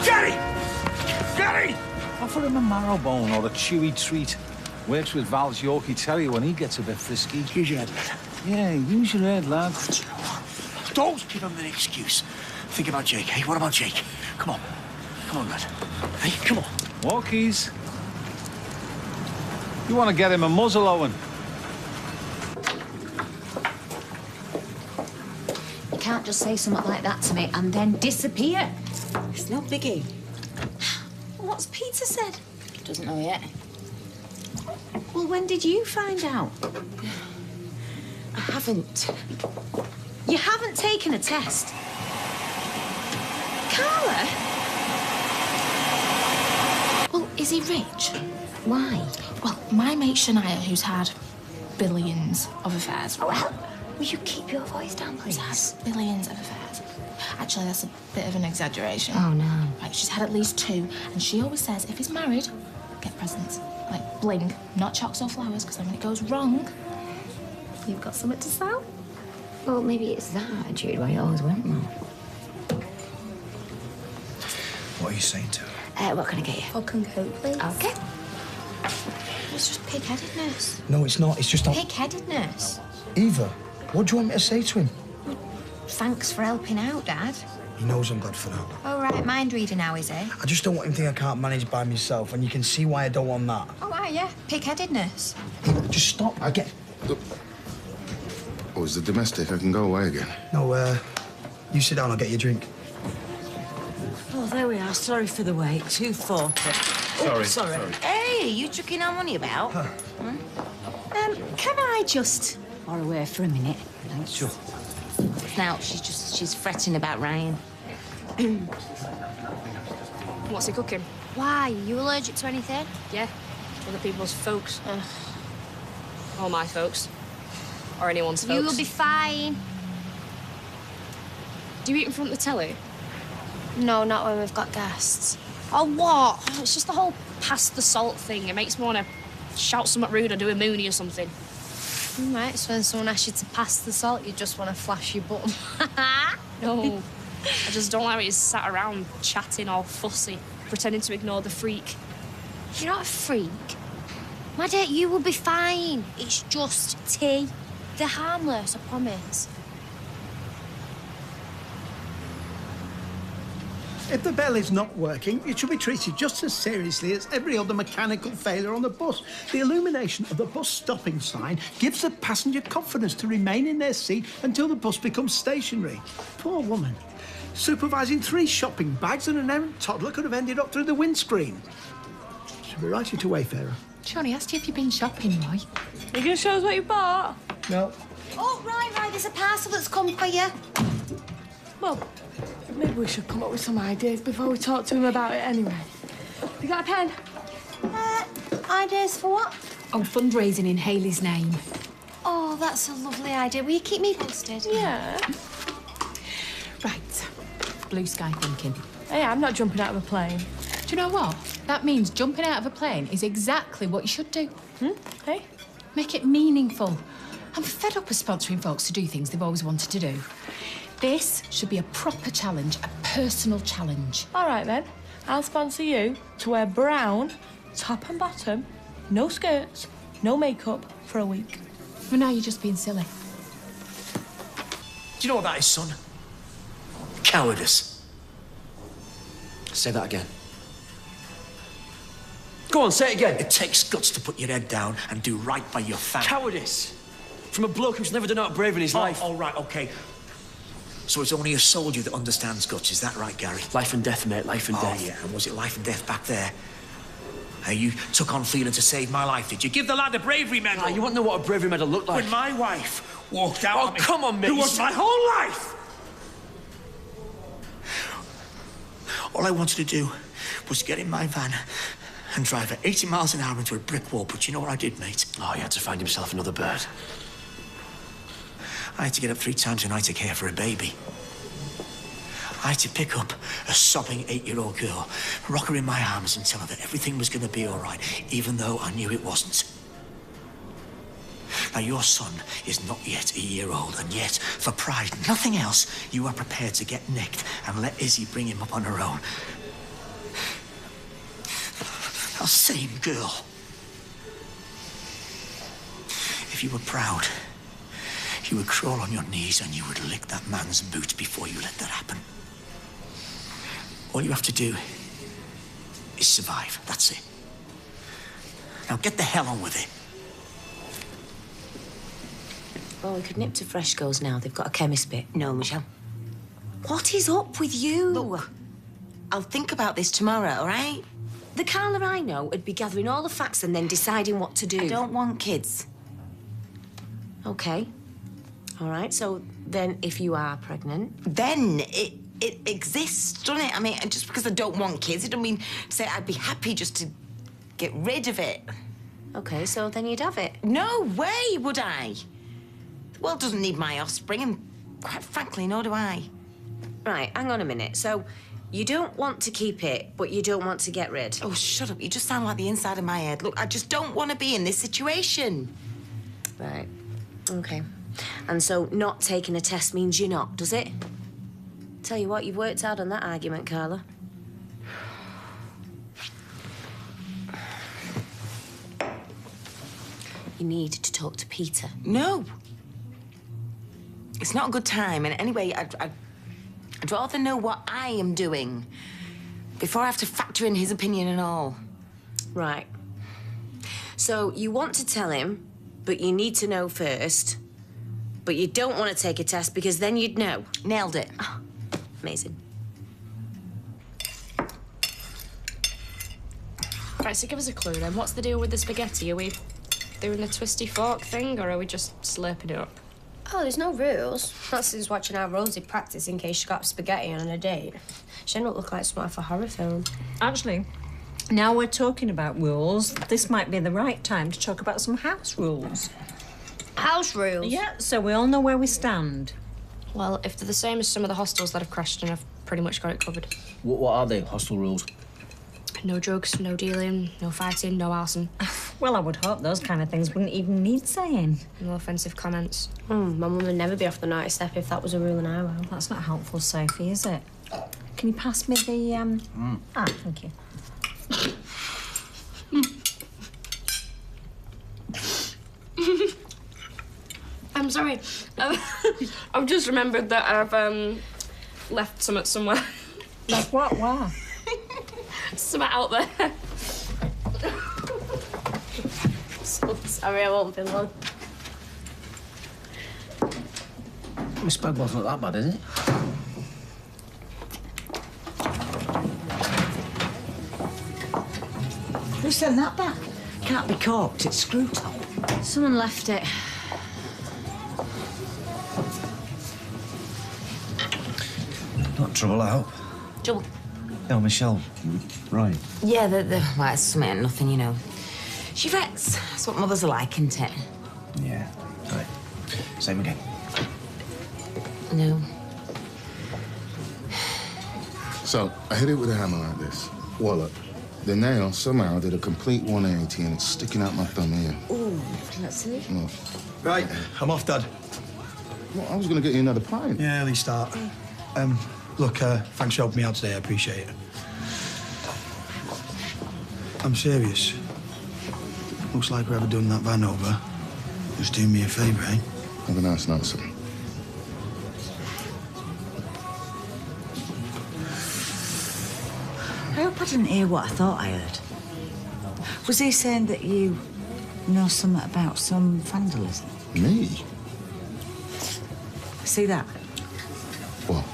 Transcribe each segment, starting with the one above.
Gary! Gary! Offer him a marrowbone or a chewy treat. Works with Val's Yorkie Terrier when he gets a bit frisky. Use your head, lad. Yeah, use your head, lad. Don't give him an excuse. Think about Jake, hey? What about Jake? Come on. Come on, lad. Hey, come on. Walkies. You want to get him a muzzle, Owen? You can't just say something like that to me and then disappear. It's no biggie. What's Peter said? Doesn't know yet. Well, when did you find out? I haven't. You haven't taken a test. Carla? Well, is he rich? Why? Well, my mate Shania, who's had billions of affairs. Oh, well, will you keep your voice down, please? Has billions of affairs. Actually, that's a bit of an exaggeration. Oh, no. Right, she's had at least 2, and she always says if he's married, get presents. Like bling, not chocks or flowers, because then when it goes wrong, You've got something to sell? Well, maybe it's that attitude why you always want more. What are you saying to her? What can I get you? Vodka and Coke, please. Okay. It's just pig-headedness. No, it's not. It's just not. Pig-headedness. Eva, what do you want me to say to him? Thanks for helping out, Dad. He knows I'm glad for that. All right, mind reader now, is he? I just don't want him to think I can't manage by myself, and you can see why I don't want that. Oh, are you? Pig-headedness. Eva, just stop. I get... Look. Oh, is the domestic? I can go away again. No, you sit down, I'll get you a drink. Oh, there we are. Sorry for the wait. 2:40. Sorry. Hey, you chucking our money about? Huh. Can I just... Borrow her for a minute. Thanks. Sure. Now, she's fretting about Ryan. What's he cooking? Why? Are you allergic to anything? Yeah, other people's folks. Or my folks. Or anyone's folks. You will be fine. Do you eat in front of the telly? No, not when we've got guests. Oh, what? Oh, it's just the whole pass the salt thing. It makes me want to shout something rude or do a moony or something. Right, so when someone asks you to pass the salt, you just want to flash your button. No, I just don't like it. He's sat around chatting all fussy, pretending to ignore the freak. You're not a freak. My dear, you will be fine. It's just tea. They're harmless, I promise. If the bell is not working, it should be treated just as seriously as every other mechanical failure on the bus. The illumination of the bus stopping sign gives the passenger confidence to remain in their seat until the bus becomes stationary. Poor woman. Supervising 3 shopping bags and an errant toddler could have ended up through the windscreen. Should be writing to Wayfarer. Johnny asked you if you've been shopping, Roy. Are you going to show us what you bought? No. Oh, right, there's a parcel that's come for you. Well, maybe we should come up with some ideas before we talk to him about it anyway. You got a pen? Ideas for what? Oh, fundraising in Hayley's name. Oh, that's a lovely idea. Will you keep me posted? Yeah. Right. Blue sky thinking. Hey, I'm not jumping out of a plane. Do you know what? That means jumping out of a plane is exactly what you should do. Hey? Make it meaningful. I'm fed up of sponsoring folks to do things they've always wanted to do. This should be a proper challenge, a personal challenge. All right, then. I'll sponsor you to wear brown, top and bottom, no skirts, no makeup for a week. Well, now you're just being silly. Do you know what that is, son? Cowardice. Say that again. Go on, say it again. It takes guts to put your head down and do right by your family. Cowardice. From a bloke who's never done out brave in his life. All right, OK. So it's only a soldier that understands guts, is that right, Gary? Life and death, mate, life and death. Oh, yeah, and was it life and death back there? Hey, you took on feeling to save my life, did you? Give the lad a bravery medal. Ah, you won't know what a bravery medal looked like. When my wife walked out on me, come on, mate. who was my whole life. All I wanted to do was get in my van and drive at 80 miles an hour into a brick wall, but you know what I did, mate? Oh, he had to find himself another bird. I had to get up 3 times a night to care for a baby. I had to pick up a sobbing 8-year-old girl, rock her in my arms and tell her that everything was going to be all right, even though I knew it wasn't. Now, your son is not yet a year old, and yet, for pride, nothing else, you are prepared to get nicked and let Izzy bring him up on her own. That same girl. If you were proud, you would crawl on your knees and you would lick that man's boot before you let that happen. All you have to do is survive. That's it. Now get the hell on with it. Well, we could nip to Fresco's now. They've got a chemist bit. No, Michelle. What is up with you? Look, I'll think about this tomorrow, all right? The Carla I know would be gathering all the facts and then deciding what to do. I don't want kids. OK. All right, so then if you are pregnant... Then it exists, doesn't it? I mean, just because I don't want kids, it don't mean to say I'd be happy just to get rid of it. OK, so then you'd have it. No way would I. The world doesn't need my offspring, and quite frankly, nor do I. Right, hang on a minute. So you don't want to keep it, but you don't want to get rid. Oh, shut up. You just sound like the inside of my head. Look, I just don't want to be in this situation. Right. OK. And so not taking a test means you're not, does it? Tell you what, you've worked hard on that argument, Carla. You need to talk to Peter. No. It's not a good time. And anyway, I'd rather know what I am doing before I have to factor in his opinion and all. Right. So you want to tell him, but you need to know first. But you don't want to take a test because then you'd know. Nailed it. Oh, amazing. Right, so give us a clue then. What's the deal with the spaghetti? Are we doing the twisty fork thing, or are we just slurping it up? Oh, there's no rules. Not since watching our Rosie practice in case she got spaghetti on a date. She ended up looking like something off a horror film. Actually, now we're talking about rules, this might be the right time to talk about some house rules. House rules? Yeah, so we all know where we stand. Well, if they're the same as some of the hostels that have crashed in, I've pretty much got it covered. What are they, hostel rules? No drugs, no dealing, no fighting, no arson. Well, I would hope those kind of things wouldn't even need saying. No offensive comments. My mum would never be off the naughty step if that was a rule in our home. That's not helpful, Sophie, is it? Can you pass me the, Ah, thank you. I'm sorry. I've just remembered that I've left some somewhere. Like what? Where? Some out there. So sorry, I won't be long. Miss Spag wasn't that bad, is it? Who sent that back? Can't be corked. It's screw top. Someone left it. Not trouble, I hope. Trouble? No, Michelle, you were right. Yeah, well, it's something and nothing, you know. She frets. That's what mothers are like, isn't it? Yeah, right. Same again. No. So, I hit it with a hammer like this. Wallop. The nail somehow did a complete 180 and it's sticking out my thumb here. Ooh, let's see. Look. Right, I'm off, Dad. Well, I was going to get you another pint. Yeah, early start. Look, thanks for helping me out today. I appreciate it. I'm serious. Looks like whoever done that van over just doing me a favour, eh? Have a nice night, son. I hope I didn't hear what I thought I heard. Was he saying that you know something about some vandalism? Me? See that? What?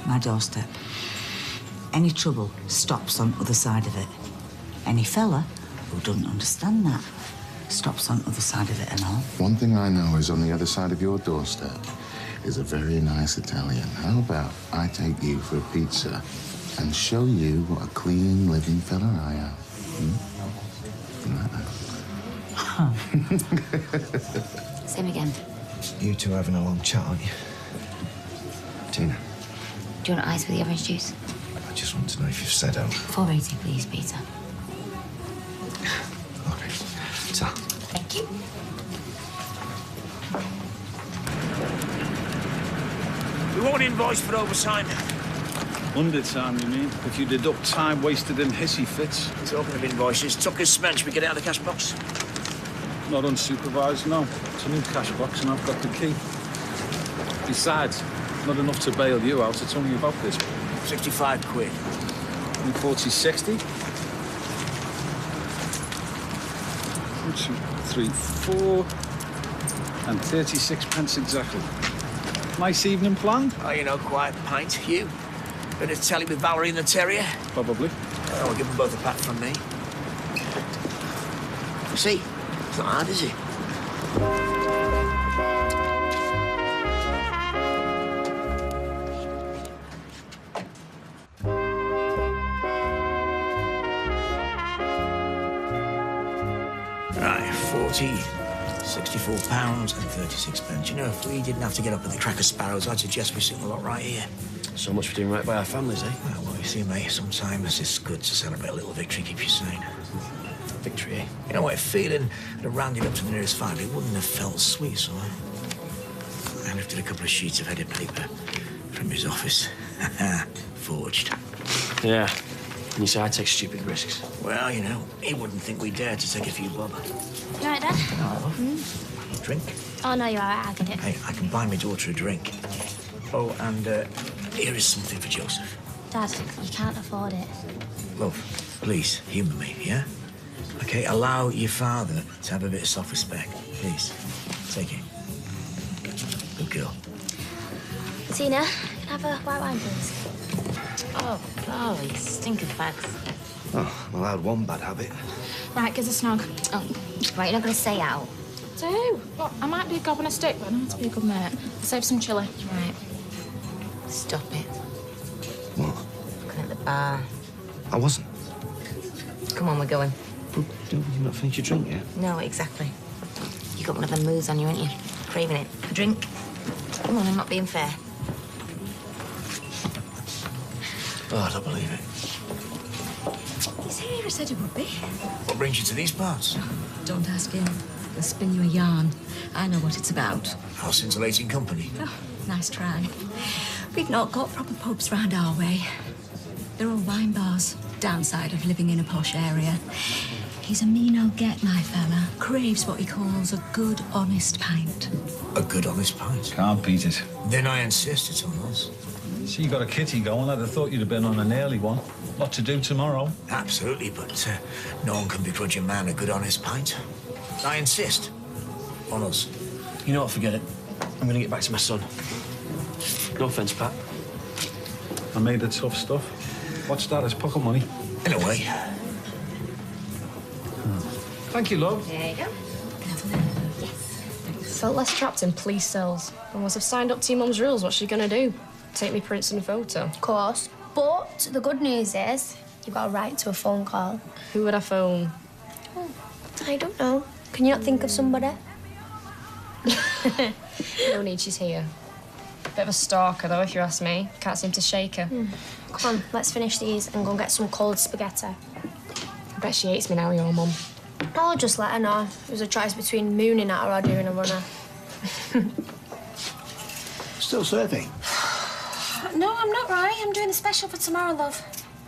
My doorstep. Any trouble stops on other side of it. Any fella who doesn't understand that stops on other side of it and all. One thing I know is on the other side of your doorstep is a very nice Italian. How about I take you for a pizza and show you what a clean, living fella I am? Huh. Same again. You two are having a long chat, aren't you? Tina, Do you want ice with the orange juice? I just want to know if you've said out. 480, please, Peter. Okay. So, Thank you. We won't invoice for overtime. Undertime, you mean? If you deduct time wasted in hissy fits. Talking of invoices, Tucker's cement, should we get it out of the cash box? Not unsupervised, no. It's a new cash box and I've got the key. Besides, not enough to bail you out. It's only about this. 65 quid. 40, 60. 1, 2, 3, 4. And 36 pence exactly. Nice evening planned? Oh, you know, quiet pint. You? Bit of telly with Valerie and the terrier? Probably. Oh, I'll give them both a pat from me. See? It's not hard, is it? Right, 40, 64 pounds and 36 pence. You know, if we didn't have to get up at the Cracker Sparrows, I'd suggest we sit a lot right here. So much for doing right by our families, eh? Well, you see, mate, sometimes it's good to celebrate a little victory, keep you sane. Victory, eh? You know what, if feeling had rounded up to the nearest 5, it wouldn't have felt sweet, so I lifted a couple of sheets of headed paper from his office. Forged. Yeah. And you say I take stupid risks. Well, you know, he wouldn't think we dared to take a few bob. You all right, Dad? Oh, drink? Oh, no, you're all right. I'll get it. Hey, I can buy my daughter a drink. Oh, and here is something for Joseph. Dad, you can't afford it. Love, please, humour me, yeah? Okay, allow your father to have a bit of self-respect. Please, take it. Good girl. Tina, can I have a white wine, please? Oh, golly, stinking fags. Oh, I'm allowed one bad habit. Right, give us a snog. Oh, right, you're not going to stay out. Do? Well, I might be a gob on a stick, but I know how to be a good mate. Save some chilli. Right. Stop it. What? Looking at the bar. I wasn't. Come on, we're going. But you've not finished your drink yet? No, exactly. You got one of them moves on you, ain't you? Craving it. A drink? Come on, I'm not being fair. Oh, I don't believe it. He's here, he said he would be. What brings you to these parts? Don't ask him. He'll spin you a yarn. I know what it's about. Our scintillating company. Oh, nice try. We've not got proper pubs round our way. They're all wine bars. Downside of living in a posh area. He's a mean old get, my fella. Craves what he calls a good, honest pint. A good, honest pint? Can't beat it. Then I insist it's on us. See, you got a kitty going. I'd have thought you'd have been on an early one. Lot to do tomorrow. Absolutely, but no one can begrudge a man a good, honest pint. I insist. On us. You know what, forget it. I'm gonna get back to my son. No offence, Pat. I made the tough stuff. What's that? It's pocket money. In a way. Thank you, love. There you go. Felt less trapped in police cells. And once I've signed up to your mum's rules, what's she gonna do? Take me prints and a photo? Of course. But the good news is you've got a right to a phone call. Who would I phone? Oh, I don't know. Can you not think of somebody? No need, she's here. Bit of a stalker, though, if you ask me. Can't seem to shake her. Come on, let's finish these and go and get some cold spaghetti. I bet she hates me now, your mum. I'll just let her know. It was a choice between mooning at her or doing a runner. Still serving? No, I'm not, Rye. I'm doing the special for tomorrow, love.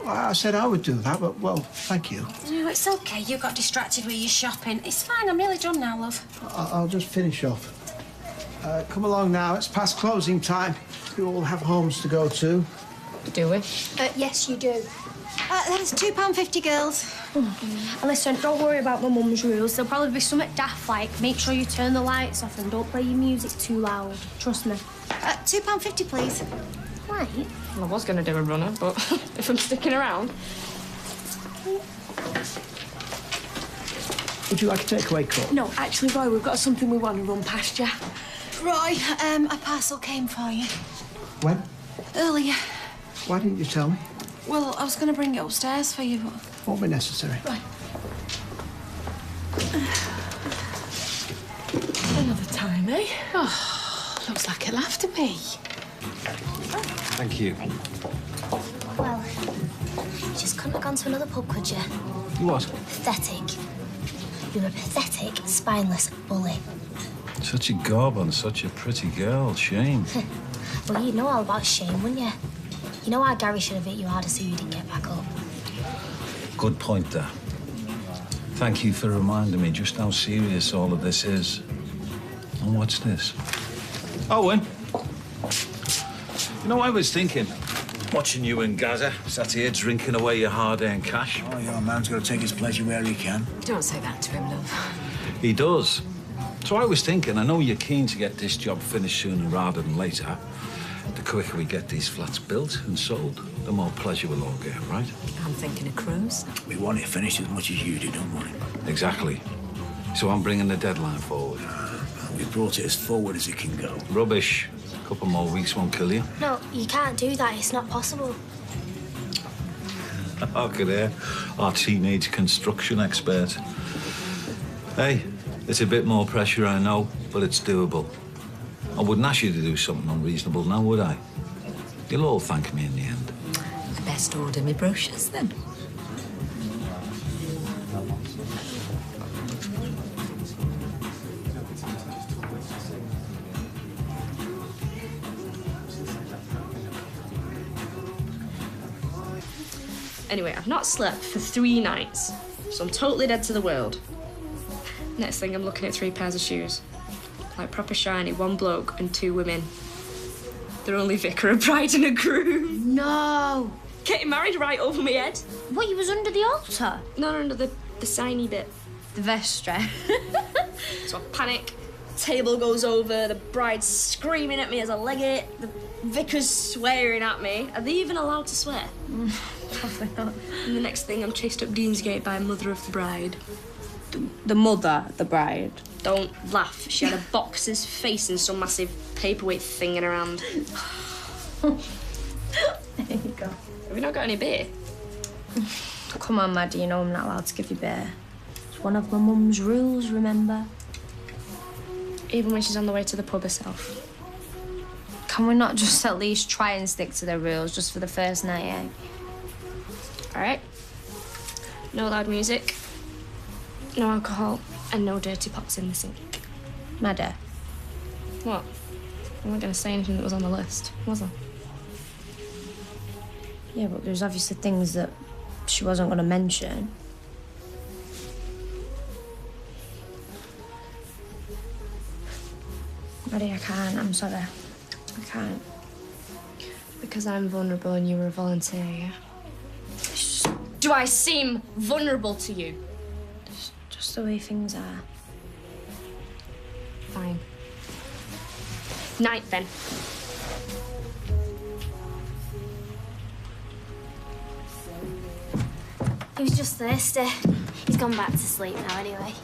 Well, I said I would do that, but, well, thank you. No, it's okay. You got distracted with your shopping. It's fine. I'm nearly done now, love. I'll just finish off. Come along now. It's past closing time. You all have homes to go to. Do we? Yes, you do. That is £2.50, girls. And listen, don't worry about my mum's rules. There'll probably be something daft like make sure you turn the lights off and don't play your music too loud. Trust me. £2.50, please. Right. Well, I was going to do a runner, but if I'm sticking around... Would you like a takeaway cup? No, actually, Roy, we've got something we want to run past you. Roy, a parcel came for you. When? Earlier. Why didn't you tell me? Well, I was going to bring it upstairs for you, but... Won't be necessary. Right. Another time, eh? Oh, looks like it'll have to be. Thank you. Well, you just couldn't have gone to another pub, could you? You what? Pathetic. You're a pathetic, spineless bully. Such a gob on such a pretty girl. Shame. Well, you'd know all about shame, wouldn't you? You know why Gary should have hit you harder so you didn't get back up? Good point there. Thank you for reminding me just how serious all of this is. And what's this? Owen! You know, I was thinking, watching you and Gaza sat here drinking away your hard-earned cash. Oh, your man's got to take his pleasure where he can. Don't say that to him, love. He does. So I was thinking, I know you're keen to get this job finished sooner rather than later. The quicker we get these flats built and sold, the more pleasure we'll all get, right? I'm thinking a cruise. We want it finished as much as you do, don't worry. Exactly. So I'm bringing the deadline forward. We brought it as forward as it can go. Rubbish. A couple more weeks won't kill you. No, you can't do that. It's not possible. Look at her, our teenage construction expert. Hey, it's a bit more pressure, I know, but it's doable. I wouldn't ask you to do something unreasonable now, would I? You'll all thank me in the end. I best order me brochures, then. Anyway, I've not slept for 3 nights, so I'm totally dead to the world. Next thing, I'm looking at 3 pairs of shoes. Like proper shiny, 1 bloke and 2 women. They're only vicar, a bride and a groom. No! Getting married right over my head. What, you was under the altar? No, under the signy bit. The vestra. So I panic, table goes over, the bride's screaming at me as I leg it, the vicar's swearing at me. Are they even allowed to swear? Probably not. And the next thing, I'm chased up Deansgate by a mother of the bride. The mother, the bride. Don't laugh. She had a boxer's face and some massive paperweight thing in her hand. There you go. Have you not got any beer? Come on, Maddie, you know I'm not allowed to give you beer. It's one of my mum's rules, remember? Even when she's on the way to the pub herself. Can we not just at least try and stick to the rules just for the first night, eh? All right. No loud music, no alcohol, and no dirty pots in the sink. Maddie. What? I wasn't going to say anything that was on the list, was I? Yeah, but there's obviously things that she wasn't going to mention. Maddie, I can't. I'm sorry. I can't. Because I'm vulnerable and you were a volunteer, yeah? Do I seem vulnerable to you? Just the way things are. Fine. Night, then. He was just thirsty. He's gone back to sleep now, anyway.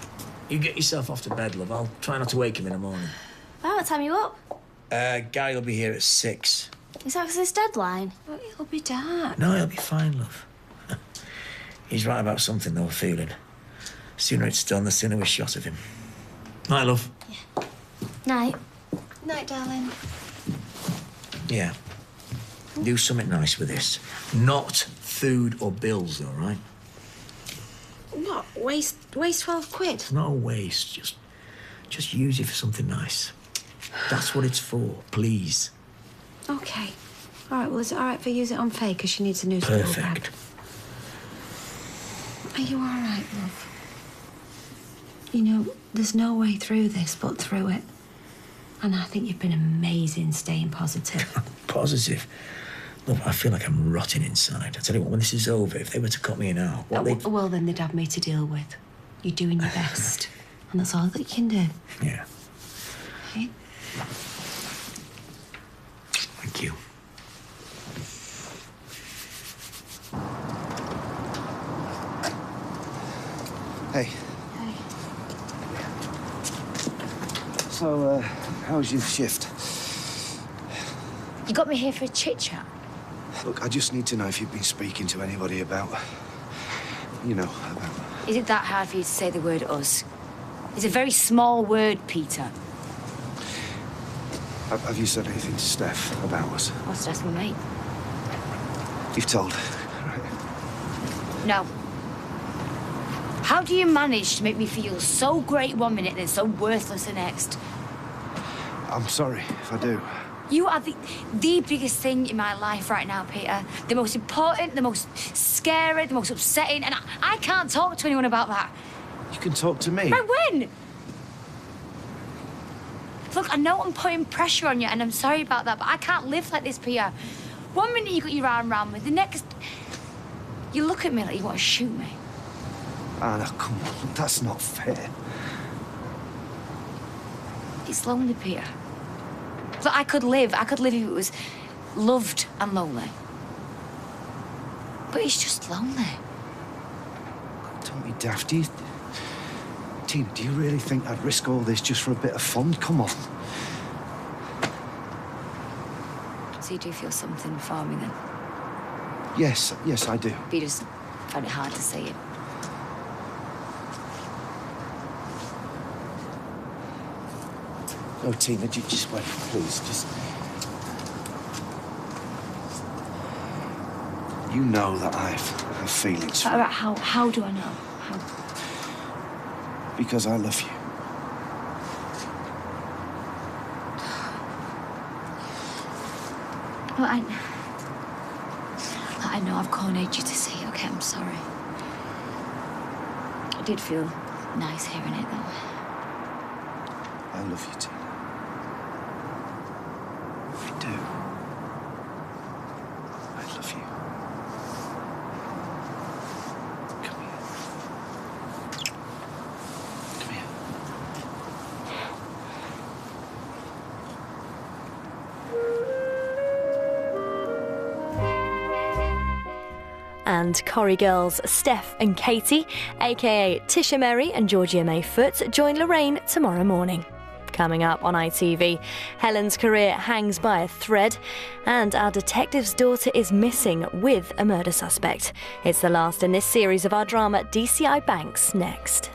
You get yourself off to bed, love. I'll try not to wake him in the morning. Oh, what time are you up? Gary will be here at 6. Is that his deadline? Oh, it'll be dark. No, he'll be fine, love. He's right about something, though, feeling. Sooner it's done, the sooner we're shot of him. Night, love. Yeah. Night. Night, darling. Yeah. Do something nice with this. Not food or bills, all right? What? Waste 12 quid? It's not a waste. Just use it for something nice. That's what it's for, please. Okay. All right, well, is it all right if I use it on Faye because she needs a new school bag? Perfect. Are you all right, love? You know, there's no way through this but through it. And I think you've been amazing staying positive. Positive? Look, I feel like I'm rotting inside. I tell you what, when this is over, if they were to cut me now, Well, then they'd have me to deal with. You're doing your best. And that's all that you can do. Yeah. Okay? Thank you. Hey. So, how's your shift? You got me here for a chit-chat? Look, I just need to know if you've been speaking to anybody about... You know, about... Is it that hard for you to say the word us? It's a very small word, Peter. Have you said anything to Steph about us? I'll stress my mate. You've told, right? No. How do you manage to make me feel so great one minute and then so worthless the next? I'm sorry if I do. You are the biggest thing in my life right now, Peter. The most important, the most scary, the most upsetting, and I can't talk to anyone about that. You can talk to me. Right when? Look, I know I'm putting pressure on you, and I'm sorry about that, but I can't live like this, Peter. One minute you got your arm around me, the next... You look at me like you want to shoot me. Anna, come on. That's not fair. It's lonely, Peter. Look, I could live if it was loved and lonely. But it's just lonely. Don't be daft. Tina, do you really think I'd risk all this just for a bit of fun? Come on. So you do feel something for me, then? Yes, I do. But you just found it hard to say it. No, Tina, just wait, please. Just... You know that I have feelings for you. How do I know? How? Because I love you. Well, I know I've cornered you to say it, okay? I'm sorry. It did feel nice hearing it, though. I love you, Tina. I do. I love you. Come here. Come here. And Corrie girls Steph and Katie, aka Tisha Merry and Georgia May Foote, join Lorraine tomorrow morning. Coming up on ITV, Helen's career hangs by a thread, and our detective's daughter is missing with a murder suspect. It's the last in this series of our drama DCI Banks next.